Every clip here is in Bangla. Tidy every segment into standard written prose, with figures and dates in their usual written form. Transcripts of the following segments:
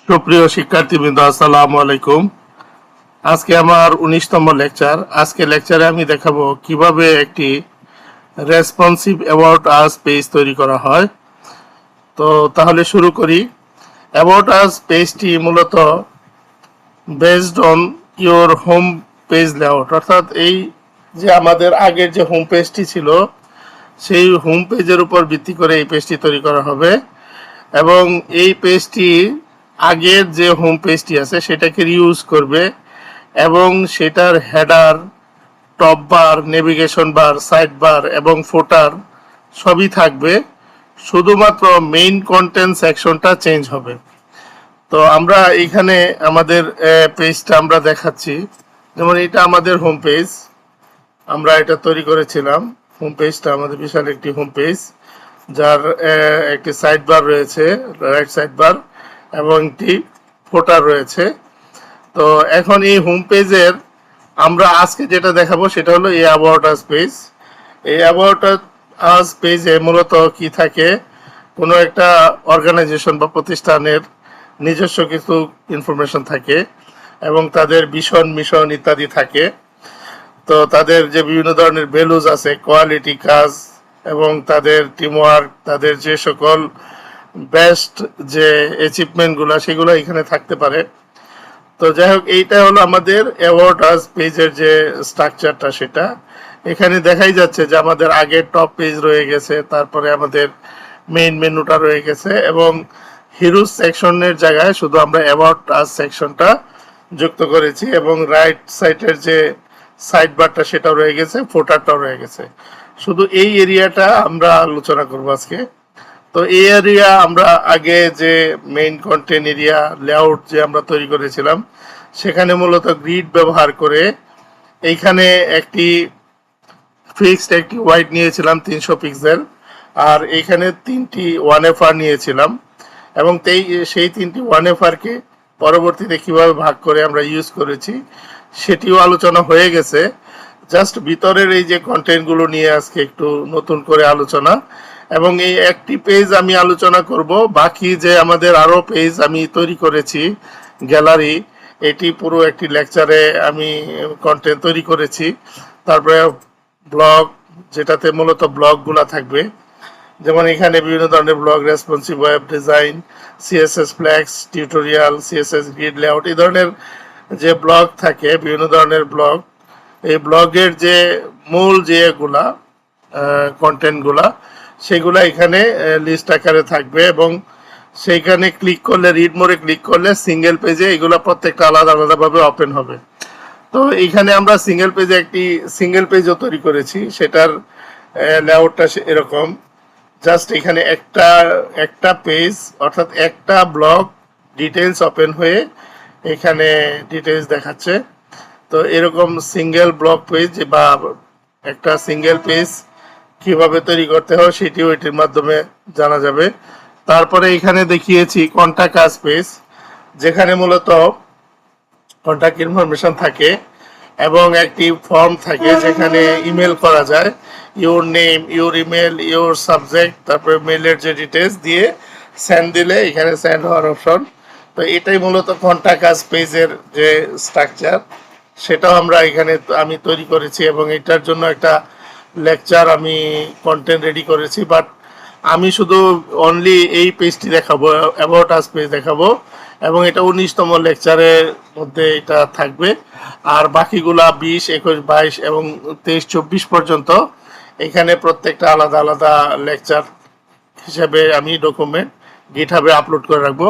সুপ্রিয় শিক্ষার্থীবৃন্দ, আসসালামু আলাইকুম। আজকে আমার 19তম লেকচার। আজকে লেকচারে আমি দেখাবো কিভাবে একটি রেসপন্সিভ অ্যাবাউট আস পেজ তৈরি করা হয়। তো তাহলে শুরু করি। অ্যাবাউট আস পেজটি মূলত based on your home page layout, অর্থাৎ এই যে আমাদের আগের যে হোম পেজটি ছিল সেই হোম পেজের উপর ভিত্তি করে এই পেজটি তৈরি করা হবে। এবং এই পেজটি আগের যে হোম পেজটি আছে সেটাকে রিউজ করবে এবং সেটার হেডার, টপ বার, নেভিগেশন বার, সাইড বার এবং ফুটার সবই থাকবে, শুধুমাত্র মেইন কন্টেন্ট সেকশনটা চেঞ্জ হবে। তো আমরা এখানে আমাদের পেজটা আমরা দেখাচ্ছি। যেমন এটা আমাদের হোম পেজ, আমরা এটা তৈরি করেছিলাম। হোম পেজটা আমাদের বিশাল একটি হোম পেজ, যার একটি সাইড বার রয়েছে, রাইট সাইড বার, এবং একটি ফুটার রয়েছে। তো এখন এই হোম পেজের আমরা আজকে যেটা দেখাবো সেটা হলো এই অ্যাবাউট আস পেজ। এই অ্যাবাউট আস পেজে মূলত কি থাকে, কোনো একটা অর্গানাইজেশন বা প্রতিষ্ঠানের নিজস্ব কিছু ইনফরমেশন থাকে এবং তাদের ভিশন, মিশন ইত্যাদি থাকে। তো তাদের যে বিভিন্ন ধরনের ভ্যালুজ আছে, কোয়ালিটি, কাজ এবং তাদের টিমওয়ার্ক, তাদের যে সকল বেস্ট যে অ্যাচিভমেন্টগুলো সেগুলো এখানে থাকতে পারে। তো যাই হোক, এইটা হলো আমাদের অ্যাওয়ার্ড আস পেজের যে স্ট্রাকচারটা, সেটা এখানে দেখাই যাচ্ছে যে আমাদের আগের টপ পেজ রয়ে গেছে, তারপরে আমাদের মেইন মেনুটা রয়ে গেছে এবং হিরোজ সেকশনের জায়গায় শুধু আমরা অ্যাওয়ার্ড আস সেকশনটা যুক্ত করেছি এবং রাইট সাইডের যে সাইড বারটা সেটাও রয়ে গেছে, ফোটারটাও রয়ে গেছে। শুধু এই এরিয়াটা আমরা আলোচনা করবো আজকে। তো এই এরিয়া আমরা আগে যে মেইন কন্টেন্ট এরিয়া লেআউট যে আমরা তৈরি করেছিলাম সেখানে মূলত গ্রিড ব্যবহার করে এইখানে একটি ফিক্সড একটি ওয়াইড নিয়েছিলাম 300 পিক্সেল, আর এইখানে 3টি 1FR নিয়েছিলাম এবং সেই 3টি 1FRকে পরবর্তীতে কিভাবে ভাগ করে আমরা ইউজ করেছি সেটিও আলোচনা হয়ে গেছে। জাস্ট ভিতরের এই যে কন্টেন্টগুলো নিয়ে আজকে একটু নতুন করে আলোচনা, এবং এই একটি পেজ আমি আলোচনা করব। বাকি যে আমাদের আরো পেজ আমি তৈরি করেছি, গ্যালারি, এটি পুরো একটি লেকচারে আমি কন্টেন্ট তৈরি করেছি। তারপরে ব্লগ, যেটাতে মূলত ব্লগগুলা থাকবে, যেমন এখানে বিভিন্ন ধরনের blog, responsive web design, CSS flax, tutorial, CSS grid layout, এই ধরনের যে ব্লগ থাকে, বিভিন্ন ধরনের ব্লগ। এই ব্লগের যে মূল যেগুলা কন্টেন্টগুলা সেগুলা এখানে লিস্ট আকারে থাকবে এবং সেইখানে ক্লিক করলে, রিড মোডে ক্লিক করলে সিঙ্গেল পেজে এগুলা প্রত্যেকটা আলাদা আলাদাভাবে ওপেন হবে। তো এখানে আমরা সিঙ্গেল পেজে একটি সিঙ্গেল পেজও তৈরি করেছি, সেটার লেআউটটা এরকম। জাস্ট এখানে একটা একটা পেজ, অর্থাৎ একটা ব্লগ ডিটেলস ওপেন হয়ে এখানে ডিটেলস দেখাচ্ছে। তো এরকম সিঙ্গেল ব্লগ পেজ বা একটা সিঙ্গেল পেজ কিভাবে তৈরি করতে হয় সেটিও এটির মাধ্যমে জানা যাবে। তারপরে এখানে দেখিয়েছি কন্টাক্ট আস পেজ, যেখানে মূলত কন্টাক্ট ইনফরমেশন থাকে এবং একটি ফর্ম থাকে যেখানে ইমেল করা যায়। Your name, your email, your subject, তারপরে মেলের যে ডিটেলস দিয়ে সেন্ড দিলে এখানে সেন্ড হওয়ার অপশন। তো এটাই মূলত কন্টাক্ট আস পেজের যে স্ট্রাকচার, সেটাও আমরা এখানে আমি তৈরি করেছি এবং এটার জন্য একটা লেকচার আমি কন্টেন্ট রেডি করেছি। বাট আমি শুধু অনলি এই পেজটি দেখাবো, অ্যাবাউট আস পেজ দেখাবো, এবং এটা 19তম লেকচারের মধ্যে এটা থাকবে। আর বাকিগুলা 20, 21, 22 এবং 23, 24 পর্যন্ত এখানে প্রত্যেকটা আলাদা আলাদা লেকচার হিসেবে আমি ডকুমেন্ট গিটহাবে আপলোড করে রাখবো।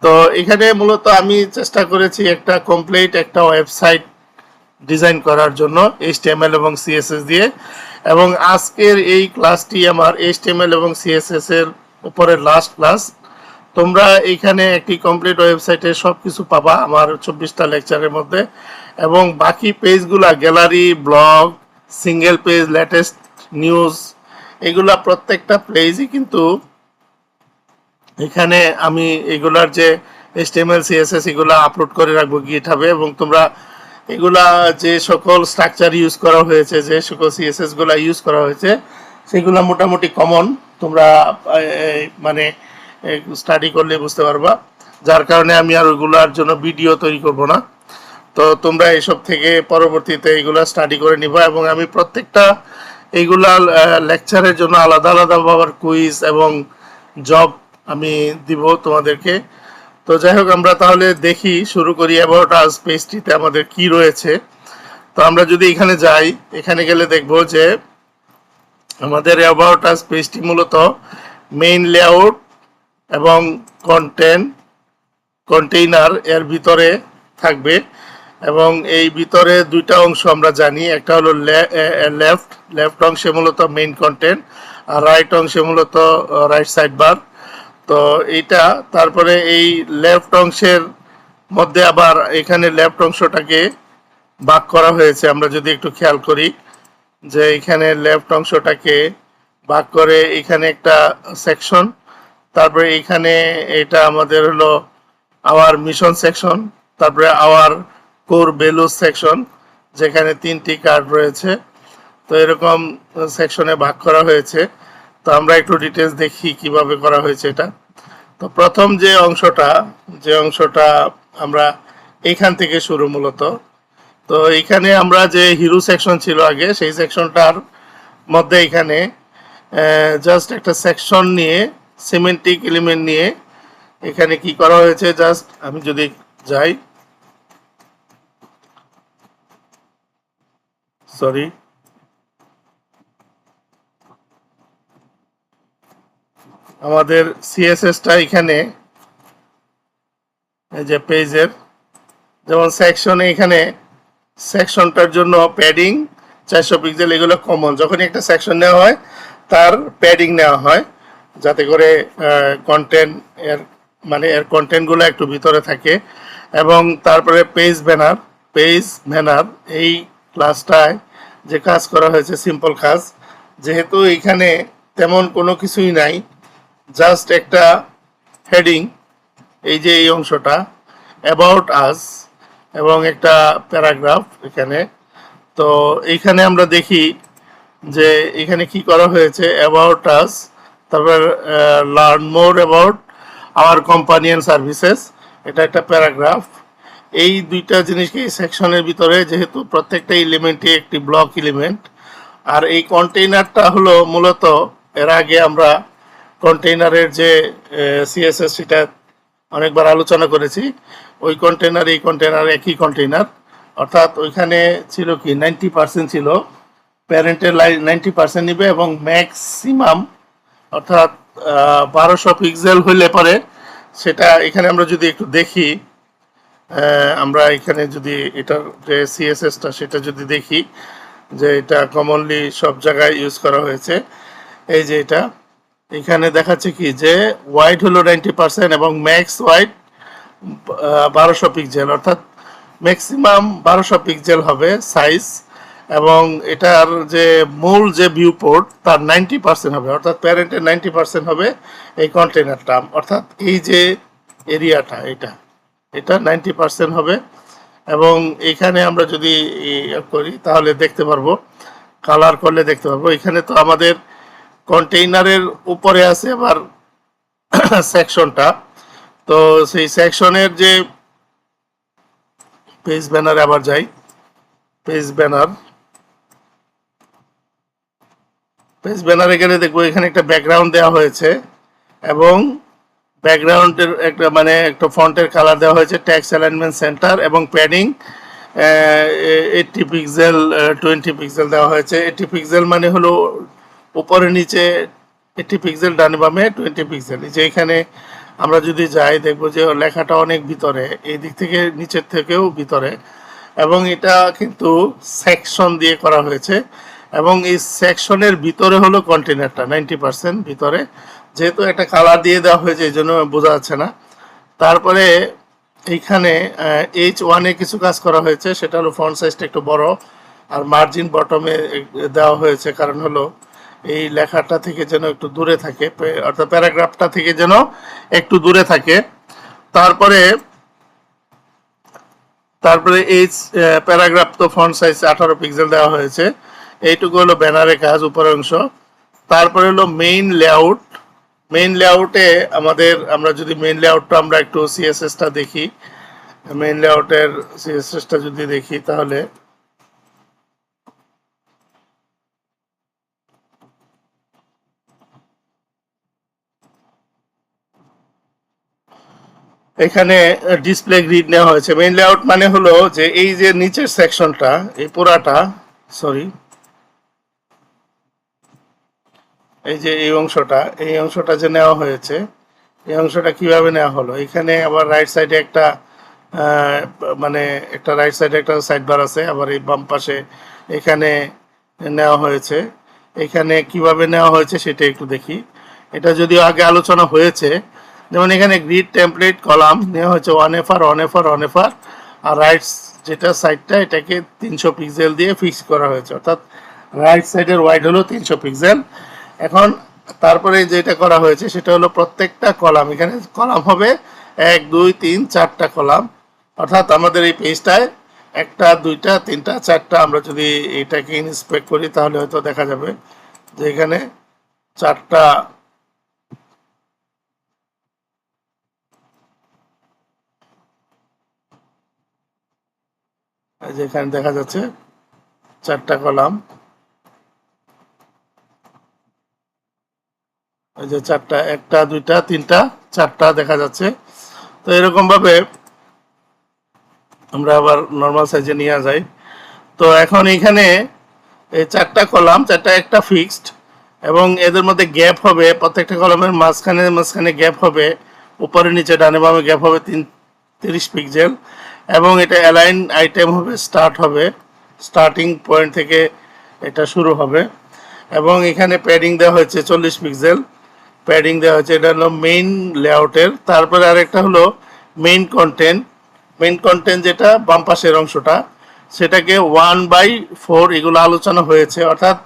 তো এখানে মূলত আমি চেষ্টা করেছি একটা কমপ্লিট একটা ওয়েবসাইট ডিজাইন করার জন্য HTML এবং CSS দিয়ে, এবং আজকের এই ক্লাসটি আমার HTML এবং CSS এর উপরে লাস্ট ক্লাস। তোমরা এখানে একটি কমপ্লিট ওয়েবসাইটে সব কিছু পাবা আমার 24টা লেকচারের মধ্যে, এবং বাকি পেজগুলা gallery, blog, single page, latest news, এগুলা প্রত্যেকটা পেজই কিন্তু এখানে আমি এগুলার যে HTML CSS এগুলা আপলোড করে রাখবো গিটহাবে, এবং তোমরা এগুলা যে সকল স্ট্রাকচার ইউজ করা হয়েছে, যে সকল CSS গুলা ইউজ করা হয়েছে সেগুলা মোটামুটি কমন, তোমরা মানে স্টাডি করলে বুঝতে পারবা। যার কারণে আমি আর ওইগুলোর জন্য ভিডিও তৈরি করব না। তো তোমরা এইসব থেকে পরবর্তীতে এইগুলা স্টাডি করে নিবা, এবং আমি প্রত্যেকটা এইগুলা লেকচারের জন্য আলাদা আলাদা ভাবে কুইজ এবং জব আমি দিব তোমাদেরকে। তো যাই হোক, আমরা তাহলে দেখি, শুরু করি অ্যাবাউট আস পেজটিতে আমাদের কি রয়েছে। তো আমরা যদি এখানে যাই, এখানে গেলে দেখব যে আমাদের অ্যাবাউট আস পেজটি মূলত মেইন লেআউট এবং কন্টেইনার এর ভিতরে থাকবে। এবং এই ভিতরে দুইটা অংশ আমরা জানি, একটা হলো লেফট অংশে মূলত মেইন কন্টেন্ট, আর রাইট অংশে মূলত রাইট সাইড বার। তো এইটা তারপরে এই লেফট অংশের মধ্যে আবার এখানে লেফট অংশটাকে ভাগ করা হয়েছে। আমরা যদি একটু খেয়াল করি যে এখানে লেফট অংশটাকে ভাগ করে এখানে একটা সেকশন, তারপরে এখানে এটা আমাদের হলো আওয়ার মিশন সেকশন, তারপরে আওয়ার কোর ভ্যালুজ সেকশন, যেখানে 3টি কার্ড রয়েছে। তো এরকম সেকশনে ভাগ করা হয়েছে। তো আমরা একটু ডিটেলস দেখি কিভাবে করা হয়েছে এটা। তো প্রথম যে অংশটা আমরা এইখান থেকে শুরু মূলত। তো এখানে আমরা যে হিরো সেকশন ছিল আগে, সেই সেকশনটার মধ্যে এখানে জাস্ট একটা সেকশন নিয়ে, সিমেন্টিক এলিমেন্ট নিয়ে এখানে কি করা হয়েছে, জাস্ট আমি যদি যাই, সরি, আমাদের সিএসএসটা এখানে এই যে পেজের, যেমন সেকশনে এখানে সেকশনটার জন্য প্যাডিং 400 পিক্সেল, এগুলো কমন। যখনই একটা সেকশন নেওয়া হয় তার প্যাডিং নেওয়া হয়, যাতে করে কন্টেন্ট এর কন্টেন্টগুলো একটু ভিতরে থাকে। এবং তারপরে পেজ ব্যানার এই ক্লাসটায় যে কাজ করা হয়েছে সিম্পল কাজ, যেহেতু এখানে তেমন কোনো কিছুই নাই, জাস্ট একটা হেডিং, এই যে এই অংশটা অ্যাবাউট আস, এবং একটা প্যারাগ্রাফ এখানে। তো এইখানে আমরা দেখি যে এখানে কি করা হয়েছে, অ্যাবাউট আস, তারপর learn more about our company and services, এটা একটা প্যারাগ্রাফ। এই দুইটা জিনিসকে এই সেকশনের ভিতরে, যেহেতু প্রত্যেকটা এলিমেন্টই একটি ব্লক এলিমেন্ট, আর এই কন্টেইনারটা হলো মূলত, এর আগে আমরা কন্টেইনারের যে সিএসএস সেটা অনেকবার আলোচনা করেছি। ওই কন্টেইনার এই কন্টেইনার একই কন্টেইনার, অর্থাৎ ওইখানে ছিল কি 90% ছিল প্যারেন্টের 90% নিবে, এবং ম্যাক্সিমাম অর্থাৎ 1200 পিক্সেল হইলে পরে সেটা, এখানে আমরা যদি একটু দেখি, আমরা এখানে যদি এটার যে সিএসএসটা সেটা যদি দেখি, যে এটা কমনলি সব জায়গায় ইউজ করা হয়েছে। এই যে এটা এখানে দেখাচ্ছে কি যে ওয়াইড হলো 90% এবং ম্যাক্স ওয়াইড 1200 পিক্সেল, অর্থাৎ ম্যাক্সিমাম 1200 পিক্সেল হবে সাইজ। এবং এটার যে মূল যে ভিউ পোর্ট তার 90% হবে, অর্থাৎ প্যারেন্টের 90% হবে এই কন্টেইনারটা, অর্থাৎ এই যে এরিয়াটা এটা 90% হবে। এবং এখানে আমরা যদি করি তাহলে দেখতে পারবো, কালার করলে দেখতে পারবো, এখানে তো আমাদের কন্টেইনারের উপরে আছে আবার সেকশনটা। তো সেই সেকশনের যে পেজ ব্যানারে আবার যাই, পেজ ব্যানারে গেলে দেখবো এখানে একটা ব্যাকগ্রাউন্ড দেওয়া হয়েছে, এবং ব্যাকগ্রাউন্ডের একটা ফন্টের কালার দেওয়া হয়েছে, টেক্সট অ্যালাইনমেন্ট সেন্টার, এবং প্যাডিং 80 পিক্সেল 20 পিক্সেল দেওয়া হয়েছে। 80 পিক্সেল মানে হলো উপরে নিচে 80 পিক্সেল, ডানে বামে 20 পিক্সেল। যে এখানে আমরা যদি যাই দেখবো যে লেখাটা অনেক ভিতরে, এই দিক থেকে নিচের থেকেও ভিতরে, এবং এটা কিন্তু সেকশন দিয়ে করা হয়েছে। এবং এই সেকশনের ভিতরে হলো কন্টেইনারটা 90% ভিতরে, যেহেতু একটা কালার দিয়ে দেওয়া হয়েছে এই জন্য বোঝা যাচ্ছে না। তারপরে এইখানে H1-এ কিছু কাজ করা হয়েছে, সেটা হলো ফন্ট সাইজটা একটু বড়, আর মার্জিন বটমে দেওয়া হয়েছে, কারণ হলো এই লেখাটা থেকে যেন একটু দূরে থাকে, অর্থাৎ প্যারাগ্রাফটা থেকে যেন একটু দূরে থাকে। তারপরে এই প্যারাগ্রাফ তো ফন্ট সাইজ 18 পিক্সেল দেওয়া হয়েছে। এইটুকু হলো ব্যানারের কাজ, উপরের অংশ। তারপরে হলো মেইন মেইন লেআউটে আমরা যদি মেইন লেআউটটা আমরা একটু সিএসএসটা দেখি, মেইন লেআউটের সিএসএসটা যদি দেখি তাহলে এখানে ডিসপ্লে গ্রিড নেওয়া হয়েছে। মেইন লেআউট মানে হলো যে এই যে নিচের সেকশনটা, এই পুরাটা, সরি, এই যে এই অংশটা যে নেওয়া হয়েছে, এই অংশটা কিভাবে নেওয়া হলো, এখানে আবার রাইট সাইডে একটা মানে একটা রাইট সাইডে একটা সাইড বার আছে, আবার এই বাম পাশে এখানে নেওয়া হয়েছে। এখানে কিভাবে নেওয়া হয়েছে সেটা একটু দেখি। এটা যদিও আগে আলোচনা হয়েছে, যেমন এখানে গ্রিড টেমপ্লেট কলাম নেওয়া হয়েছে 1FR 1FR 1FR, আর রাইট যেটা সাইডটা এটাকে 300 পিক্সেল দিয়ে ফিক্স করা হয়েছে, অর্থাৎ রাইট সাইডের ওয়াইড হলো 300 পিক্সেল। এখন তারপরে যেটা করা হয়েছে সেটা হলো প্রত্যেকটা কলাম, এখানে কলাম হবে 1 2 3 4টা কলাম, অর্থাৎ আমাদের এই পেজটায় 1টা 2টা 3টা 4টা, আমরা যদি এটাকে ইন্সপেক্ট করি তাহলে হয়তো দেখা যাবে যে এখানে 4টা, যেখানে দেখা যাচ্ছে 4টা কলাম, এই যে 4টা, 1টা 2টা 3টা 4টা দেখা যাচ্ছে। তো এরকম ভাবে আমরা আবার নর্মাল সাইজে নিয়ে যাই। তো এখন এখানে এই 4টা কলাম, 4টা একটা ফিক্সড, এবং এদের মধ্যে গ্যাপ হবে, প্রত্যেকটা কলামের মাঝখানে গ্যাপ হবে, উপরে নিচে ডানে বামে গ্যাপ হবে 30 পিক্সেল, এবং এটা অ্যালাইন আইটেম হবে, স্টার্টিং পয়েন্ট থেকে এটা শুরু হবে, এবং এখানে প্যাডিং দেওয়া হয়েছে 40 পিক্সেল প্যাডিং দেওয়া হয়েছে। এটা হলো মেইন লেআউটের। তারপরে আরেকটা হলো মেইন কন্টেন্ট যেটা বাম পাশের অংশটা, সেটাকে 1/4 এগুলো আলোচনা হয়েছে, অর্থাৎ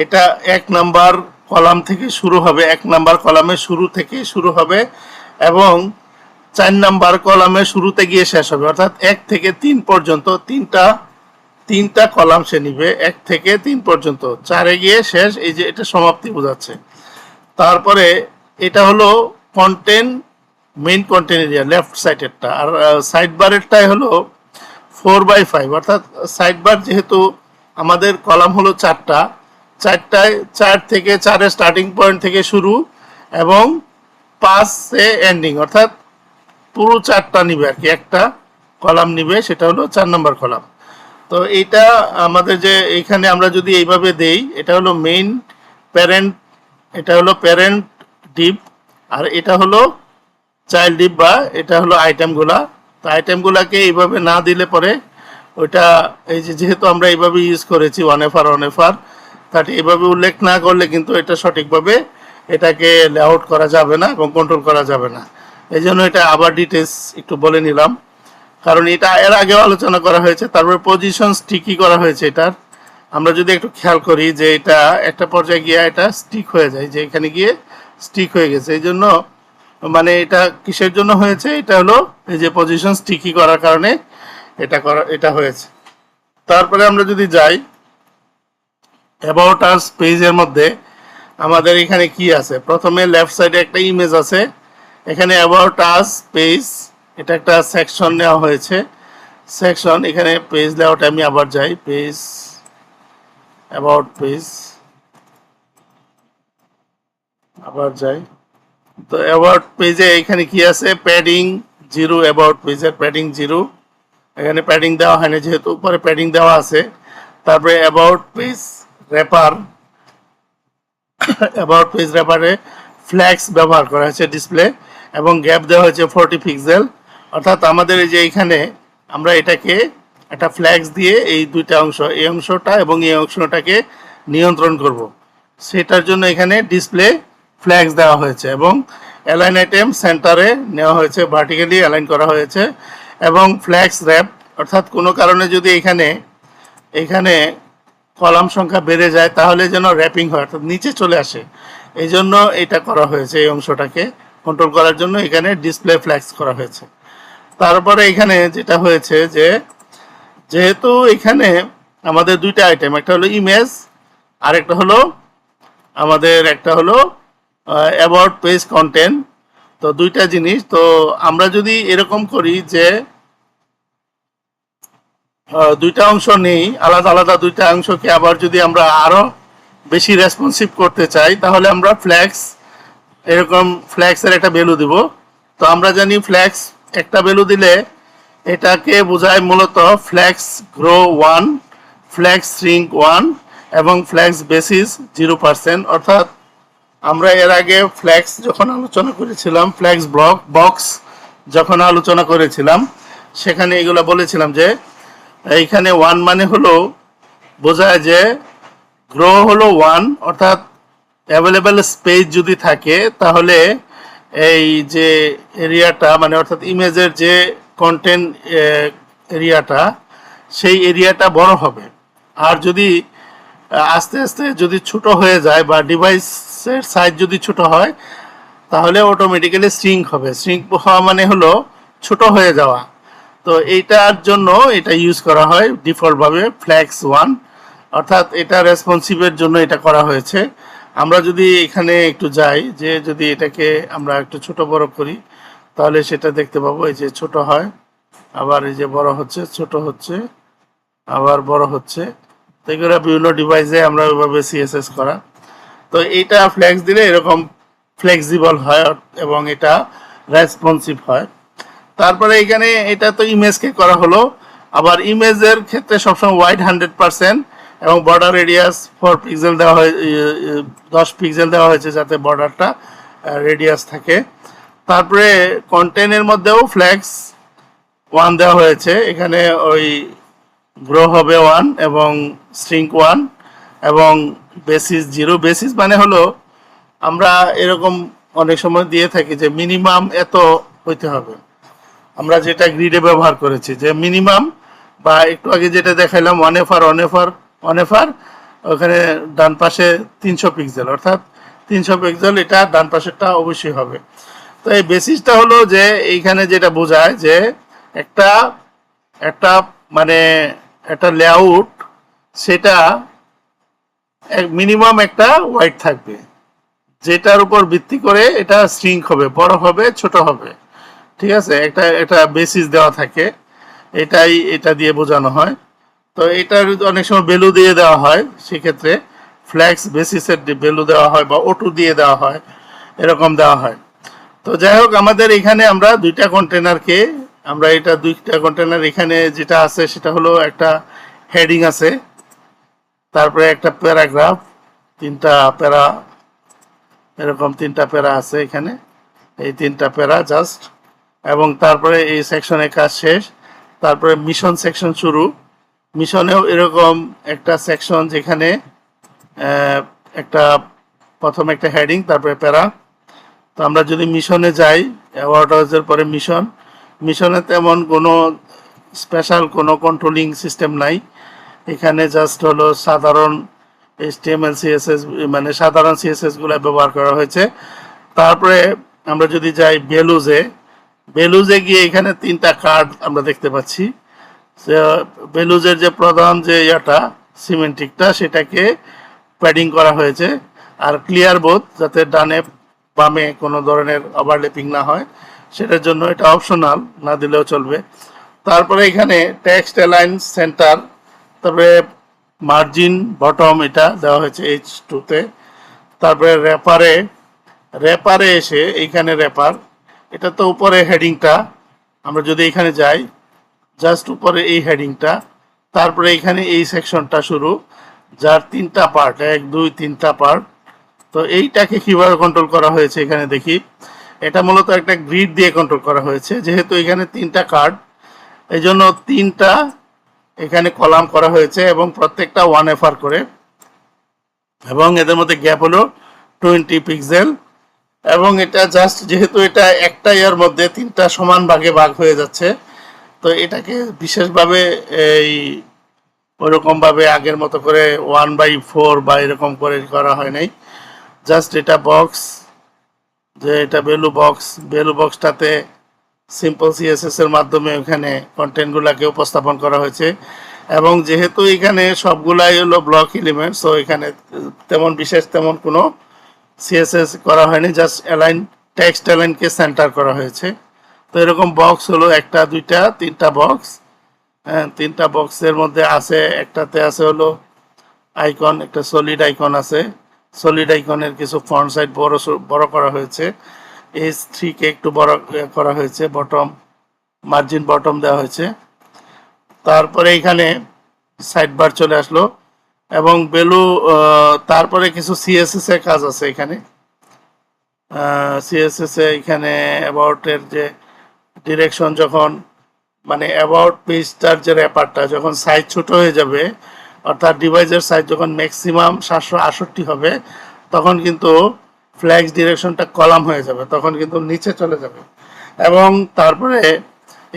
এটা 1 নাম্বার কলাম থেকে শুরু হবে, 1 নাম্বার কলামের শুরু থেকে শুরু হবে, এবং 4 নাম্বার কলামের শুরুতে গিয়ে শেষ হবে, অর্থাৎ 1 থেকে 3 পর্যন্ত তিনটা কলাম সে নিবে, 1 থেকে 3 পর্যন্ত, 4-এ গিয়ে শেষ, এই যে এটা সমাপ্তি বোঝাচ্ছে। তারপরে এটা হলো content, main content area left সাইডেরটা, আর সাইড বারেরটাই হলো 4/5, অর্থাৎ সাইড বার যেহেতু আমাদের কলাম হলো 4টায় 4 থেকে 4-এর স্টার্টিং পয়েন্ট থেকে শুরু এবং 5-এ এন্ডিং, অর্থাৎ পুরো 4টা নিবে আর কি, একটা কলাম নিবে, সেটা হলো 4 নম্বর কলাম। তো এইটা আমাদের যে এইখানে আমরা যদি এইভাবে দেই, এটা হলো মেইন প্যারেন্ট, এটা হলো প্যারেন্ট ডিপ, আর এটা হলো চাইল্ড ডিপ, বা এটা হলো আইটেমগুলা। তো আইটেমগুলাকে এইভাবে না দিলে পরে ওইটা, এই যে যেহেতু আমরা এইভাবে ইউজ করেছি 1FR তাতে এইভাবে উল্লেখ না করলে কিন্তু এটা সঠিকভাবে এটাকে লেআউট করা যাবে না এবং কন্ট্রোল করা যাবে না। এই জন্য এটা আবার ডিটেলস একটু বলে নিলাম, কারণ এটা এর আগেও আলোচনা করা হয়েছে। তারপরে পজিশন স্টিকি করা হয়েছে এটার, আমরা যদি একটু খেয়াল করি যে এটা একটা পর্যায়ে গিয়ে এটা স্টিক হয়ে যায়, যে এখানে গিয়ে স্টিক হয়ে গেছে, এই জন্য মানে এটা কিসের জন্য হয়েছে, এটা হলো এই যে পজিশন স্টিকি করার কারণে এটা হয়েছে। তারপরে আমরা যদি যাই অ্যাবাউট আস পেজের মধ্যে, আমাদের এখানে কি আছে, প্রথমে লেফট সাইডে একটা ইমেজ আছে, এখানে অ্যাবাউট আস পেজ, এটা একটা সেকশন নেওয়া হয়েছে, সেকশন, এখানে পেজ লেআউট, আমি আবার যাই পেজ, অ্যাবাউট পেজ, আবার যাই। তো অ্যাবাউট পেজে এখানে কি আছে, প্যাডিং 0, অ্যাবাউট পেজের প্যাডিং 0, এখানে প্যাডিং দেওয়া হয়নি যেহেতু উপরে প্যাডিং দেওয়া আছে। তারপরে অ্যাবাউট পেজ র্যাপারে ফ্ল্যাক্স ব্যবহার করা হয়েছে ডিসপ্লে, এবং গ্যাপ দেওয়া হয়েছে 40 পিক্সেল, অর্থাৎ আমাদের এই যে এখানে আমরা এটাকে একটা ফ্ল্যাক্স দিয়ে এই দুইটা অংশ, এই অংশটা এবং এই অংশটাকে নিয়ন্ত্রণ করব, সেটার জন্য এখানে ডিসপ্লে ফ্ল্যাক্স দেওয়া হয়েছে, এবং অ্যালাইন আইটেম সেন্টারে নেওয়া হয়েছে, ভার্টিক্যালি অ্যালাইন করা হয়েছে, এবং ফ্ল্যাক্স র্যাপ, অর্থাৎ কোনো কারণে যদি এখানে কলাম সংখ্যা বেড়ে যায় তাহলে যেন র্যাপিং হয়, অর্থাৎ নিচে চলে আসে, এই জন্য এটা করা হয়েছে, এই অংশটাকে কন্ট্রোল করার জন্য এখানে ডিসপ্লে ফ্ল্যাক্স করা হয়েছে। তারপরে এখানে যেটা হয়েছে যে যেহেতু এখানে আমাদের দুইটা আইটেম, একটা হলো ইমেজ আর একটা হলো অ্যাবাউট পেজ কন্টেন্ট। তো দুইটা জিনিস। তো আমরা যদি এরকম করি যে দুইটা অংশ নেই, আলাদা আলাদা দুইটা অংশকে আবার যদি আমরা আরো বেশি রেসপন্সিভ করতে চাই, তাহলে আমরা ফ্ল্যাক্স, এরকম ফ্ল্যাক্সের একটা ভ্যালু দিব। তো আমরা জানি ফ্ল্যাক্স একটা ভ্যালু দিলে এটাকে বোঝায় মূলত ফ্ল্যাক্স গ্রো 1, ফ্ল্যাক্স শ্রিঙ্ক 1 এবং ফ্ল্যাক্স বেসিস 0%। অর্থাৎ আমরা এর আগে ফ্ল্যাক্স যখন আলোচনা করেছিলাম, ফ্ল্যাক্স বক্স যখন আলোচনা করেছিলাম, সেখানে এগুলো বলেছিলাম যে এইখানে 1 মানে হলো বোঝায় যে গ্রো হলো 1, অর্থাৎ অ্যাভেলেবেল স্পেস যদি থাকে তাহলে এই যে এরিয়াটা, মানে অর্থাৎ ইমেজের যে কন্টেন্ট এরিয়াটা, সেই এরিয়াটা বড় হবে। আর যদি আস্তে আস্তে যদি ছোট হয়ে যায় বা ডিভাইসের সাইজ যদি ছোট হয়, তাহলে অটোমেটিক্যালি শ্রিঙ্ক হবে। শ্রিঙ্ক হওয়া মানে হলো ছোট হয়ে যাওয়া। তো এইটার জন্য এটা ইউজ করা হয় ডিফল্টভাবে ফ্ল্যাক্স 1, অর্থাৎ এটা রেসপন্সিভের জন্য এটা করা হয়েছে। আমরা যদি এখানে একটু যাই, যে যদি এটাকে আমরা একটু ছোট বড় করি, তাহলে সেটা দেখতে পাবো এই যে ছোট হয়, আবার এই যে বড় হচ্ছে, ছোট হচ্ছে, আবার বড় হচ্ছে। তো এগুলো বিভিন্ন ডিভাইসে আমরা ওইভাবে সিএসএস করা। তো এইটা ফ্ল্যাক্স দিলে এরকম ফ্লেক্সিবল হয় এবং এটা রেসপন্সিভ হয়। তারপরে এখানে এটা তো ইমেজকে করা হলো। আবার ইমেজের ক্ষেত্রে সবসময় ওয়াইড 100% এবং বর্ডার রেডিয়াস 4 পিক্সেল দেওয়া হয়, 10 পিক্সেল দেওয়া হয়েছে যাতে বর্ডারটা রেডিয়াস থাকে। তারপরে কন্টেন্টের মধ্যেও ফ্ল্যাক্স 1 দেওয়া হয়েছে। এখানে ওই গ্রো হবে 1 এবং স্ট্রিঙ্ক 1 এবং বেসিস 0। বেসিস মানে হলো আমরা এরকম অনেক সময় দিয়ে থাকি যে মিনিমাম এত হইতে হবে। আমরা যেটা গ্রিডে ব্যবহার করেছি যে মিনিমাম, বা একটু আগে যেটা দেখাইলাম 1FR, ওখানে ডান পাশে 300 পিক্সেল, অর্থাৎ 300 পিক্সেল, এটা ডান পাশেরটা অবশ্যই হবে। তো এই বেসিসটা হলো যে এইখানে যেটা বোঝায় যে একটা একটা মানে একটা লেআউট, সেটা মিনিমাম একটা ওয়াইড থাকবে, যেটার উপর ভিত্তি করে এটা শ্রিঙ্ক হবে, বড় হবে, ছোট হবে। ঠিক আছে, একটা বেসিস দেওয়া থাকে, এটাই এটা দিয়ে বোঝানো হয়। তো এটার অনেক সময় ভ্যালু দিয়ে দেওয়া হয়, সেক্ষেত্রে ফ্ল্যাক্স বেসিসের ভ্যালু দেওয়া হয় বা O2 দিয়ে দেওয়া হয়, এরকম দেওয়া হয়। তো যাই হোক, আমাদের এখানে আমরা দুইটা কন্টেনারকে, আমরা এটা দুইটা কন্টেনার, এখানে যেটা আছে সেটা হলো একটা হেডিং আছে, তারপরে একটা প্যারাগ্রাফ, তিনটা প্যারা, এরকম তিনটা প্যারা আছে এখানে, এই তিনটা প্যারা জাস্ট, এবং তারপরে এই সেকশনের কাজ শেষ। তারপরে মিশন সেকশন শুরু। মিশনেও এরকম একটা সেকশন, যেখানে একটা প্রথমে একটা হেডিং, তারপরে প্যারা। তো আমরা যদি মিশনে যাই, অ্যাওয়ার্ড হাউসের পরে মিশনে তেমন কোনো স্পেশাল কোনো কন্ট্রোলিং সিস্টেম নাই। এখানে জাস্ট হলো সাধারণ HTML CSS, মানে সাধারণ CSS গুলো ব্যবহার করা হয়েছে। তারপরে আমরা যদি যাই বেলুজে গিয়ে এখানে তিনটা কার্ড আমরা দেখতে পাচ্ছি। বেলুজের যে প্রধান যে ইয়াটা সিমেন্টিকটা, সেটাকে প্যাডিং করা হয়েছে। আর ক্লিয়ার বোথ, যাতে ডানে বামে কোনো ধরনের ওভারল্যাপিং না হয়, সেটার জন্য এটা অপশনাল, না দিলেও চলবে। তারপরে এখানে টেক্সট অ্যালাইন সেন্টার, তারপরে মার্জিন বটম, এটা দেওয়া হয়েছে H2-তে। তারপরে র্যাপারে এসে এইখানে র্যাপার, এটা তো উপরে হেডিংটা, আমরা যদি এখানে যাই, জাস্ট উপরে এই হেডিংটা, তারপরে এখানে এই সেকশনটা শুরু, যার তিনটা পার্ট, 1 2 3টা পার্ট। তো এইটাকে কিভাবে কন্ট্রোল করা হয়েছে এখানে দেখি। এটা মূলত একটা গ্রিড দিয়ে কন্ট্রোল করা হয়েছে, যেহেতু এখানে তিনটা কার্ড, এই জন্য তিনটা এখানে কলাম করা হয়েছে এবং প্রত্যেকটা 1FR করে, এবং এদের মধ্যে গ্যাপ হলো 20 পিক্সেল। এবং এটা জাস্ট, যেহেতু এটা একটা ইয়ার মধ্যে তিনটা সমান ভাগে ভাগ হয়ে যাচ্ছে, তো এটাকে বিশেষভাবে এই ওরকমভাবে আগের মতো করে 1/4 বা এরকম করে করা হয় নাই। জাস্ট এটা বক্স, যে এটা ভ্যালু বক্সটাতে সিম্পল CSS এর মাধ্যমে ওখানে কন্টেন্টগুলোকে উপস্থাপন করা হয়েছে। এবং যেহেতু এখানে সবগুলাই হলো ব্লক এলিমেন্ট, সো এখানে তেমন কোনো সিএসএস করা হয়নি, জাস্ট অ্যালাইন, টেক্সট অ্যালাইনকে সেন্টার করা হয়েছে। তো এরকম বক্স হলো একটা, দুইটা, তিনটা বক্স। হ্যাঁ, তিনটা বক্সের মধ্যে আছে, একটাতে আছে হলো আইকন, একটা সলিড আইকন আছে। সলিড আইকনের কিছু ফন্ট সাইজ বড় করা হয়েছে। H3 কে একটু বড় করা হয়েছে, বটম মার্জিন বটম দেওয়া হয়েছে। তারপরে এখানে সাইড বার চলে আসলো এবং বেলু, তারপরে কিছু সিএসএস এর কাজ আছে এখানে। সিএসএস এ এখানে অ্যাবাউটের যে ডিরেকশন, যখন মানে অ্যাবাউট পেজটার যে র্যাপারটা যখন সাইজ ছোট হয়ে যাবে, অর্থাৎ ডিভাইসের সাইজ যখন ম্যাক্সিমাম 768 হবে, তখন কিন্তু ফ্ল্যাক্স ডিরেকশনটা কলাম হয়ে যাবে, তখন কিন্তু নিচে চলে যাবে। এবং তারপরে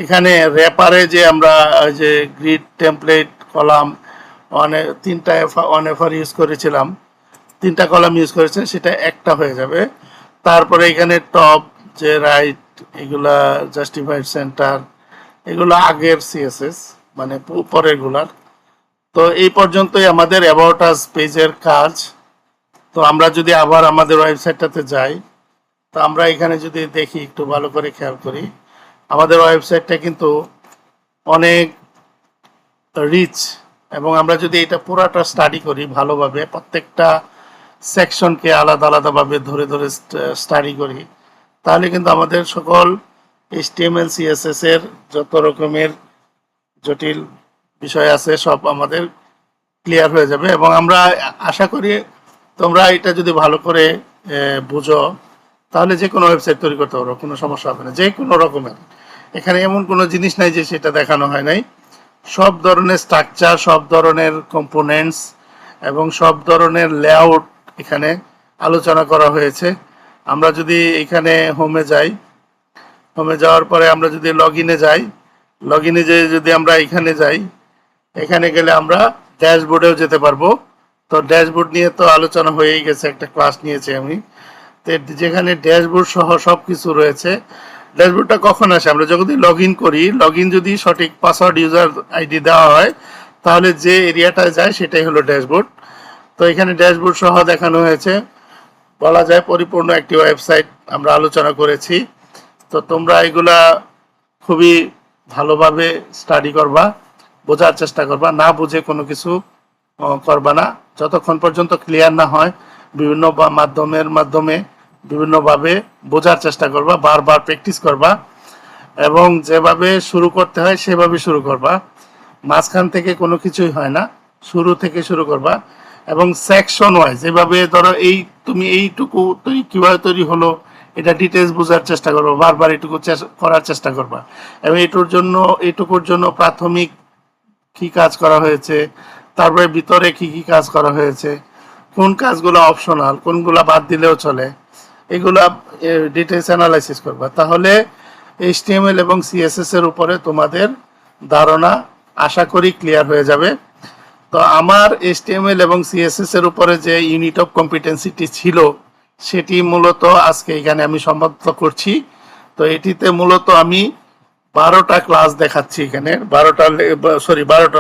এখানে র্যাপারে যে আমরা যে গ্রিড টেমপ্লেট কলাম তিনটা ওয়ান এফার ইউজ করেছিলাম, তিনটা কলাম ইউজ করেছেন, সেটা একটা হয়ে যাবে। তারপরে এখানে টপ যে রাইট, এগুলা জাস্টিফাইড সেন্টার, এগুলো আগের সিএসএস, মানে পরেরগুলার। তো এই পর্যন্তই আমাদের অ্যাবাউট আস পেজের কাজ। তো আমরা যদি আবার আমাদের ওয়েবসাইটটাতে যাই, তো আমরা এখানে যদি দেখি, একটু ভালো করে খেয়াল করি, আমাদের ওয়েবসাইটটা কিন্তু অনেক রিচ। এবং আমরা যদি এটা পুরাটা স্টাডি করি ভালোভাবে, প্রত্যেকটা সেকশনকে আলাদা আলাদাভাবে ধরে ধরে স্টাডি করি, তাহলে কিন্তু আমাদের সকল HTML CSS এর যত রকমের জটিল বিষয় আছে সব আমাদের ক্লিয়ার হয়ে যাবে। এবং আমরা আশা করি তোমরা এটা যদি ভালো করে বুঝো, তাহলে যে কোনো ওয়েবসাইট তৈরি করতে পারো, কোনো সমস্যা হবে না, যে কোনো রকমের। এখানে এমন কোনো জিনিস নাই যে সেটা দেখানো হয় নাই। সব ধরনের স্ট্রাকচার, সব ধরনের কম্পোনেন্টস এবং সব ধরনের লেআউট এখানে আলোচনা করা হয়েছে। আমরা যদি এখানে হোমে যাই, হোমে যাওয়ার পরে আমরা যদি লগ ইনে যাই, লগ ইনে যেয়ে যদি আমরা এখানে যাই, এখানে গেলে আমরা ড্যাশবোর্ডেও যেতে পারবো। তো ড্যাশবোর্ড নিয়ে তো আলোচনা হয়েই গেছে, একটা ক্লাস নিয়েছি আমি। তো যেখানে ড্যাশবোর্ড সহ সব কিছু রয়েছে। ড্যাশবোর্ডটা কখন আসে? আমরা যখন লগ ইন করি, লগ ইন যদি সঠিক পাসওয়ার্ড ইউজার আইডি দেওয়া হয়, তাহলে যে এরিয়াটায় যায় সেটাই হলো ড্যাশবোর্ড। তো এখানে ড্যাশবোর্ড সহ দেখানো হয়েছে, বলা যায় পরিপূর্ণ একটি ওয়েবসাইট আমরা আলোচনা করেছি। তো তোমরা এগুলা খুবই ভালোভাবে স্টাডি করবা, বোঝার চেষ্টা করবা, না বুঝে কোনো কিছু করবা না, যতক্ষণ পর্যন্ত ক্লিয়ার না হয়। বিভিন্ন মাধ্যমে বিভিন্নভাবে বোঝার চেষ্টা করবা, বারবার প্র্যাকটিস করবা এবং যেভাবে শুরু করতে হয় সেভাবে শুরু করবা। মাঝখান থেকে কোনো কিছুই হয় না, শুরু থেকে শুরু করবা। এবং সেকশন ওয়াইজ, যেভাবে ধরো এই তুমি এইটুকু তৈরি কীভাবে তৈরি হলো, এটা ডিটেলস বোঝার চেষ্টা করবো, বারবার এটুকু করার চেষ্টা করবা। এবং এইটুকুর জন্য প্রাথমিক কি কাজ করা হয়েছে, তারপরে ভিতরে কি কি কাজ করা হয়েছে, কোন কাজগুলো অপশনাল, কোনগুলো বাদ দিলেও চলে, এগুলা ডিটেলস অ্যানালাইসিস করবা। তাহলে HTML এবং CSS এর উপরে তোমাদের ধারণা আশা করি ক্লিয়ার হয়ে যাবে। তো আমার HTML এবং CSS এর উপরে যে ইউনিট অফ কম্পিটেন্সিটি ছিল, সেটি মূলত আজকে এখানে আমি সমাপ্ত করছি। তো এটিতে মূলত আমি 12টা ক্লাস দেখাচ্ছি, এখানে 12টা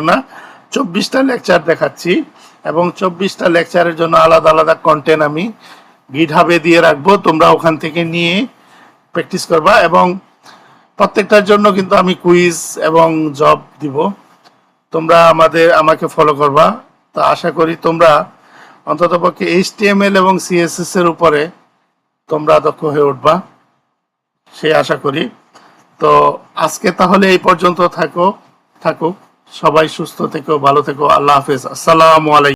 না, 24টা লেকচার দেখাচ্ছি। এবং 24টা লেকচারের জন্য আলাদা আলাদা কন্টেন্ট আমি গিটহাবে দিয়ে রাখবো, তোমরা ওখান থেকে নিয়ে প্র্যাকটিস করবা। এবং প্রত্যেকটার জন্য কিন্তু আমি কুইজ এবং জব দিব, তোমরা আমাকে ফলো করবা। তো আশা করি তোমরা অন্ততপক্ষে HTML এবং CSS এর উপরে তোমরা দক্ষ হয়ে উঠবা, সেই আশা করি। তো আজকে তাহলে এই পর্যন্ত থাকুক। সবাই সুস্থ থেকো, ভালো থেকো। আল্লাহ হাফেজ। আসসালামু আলাইকুম।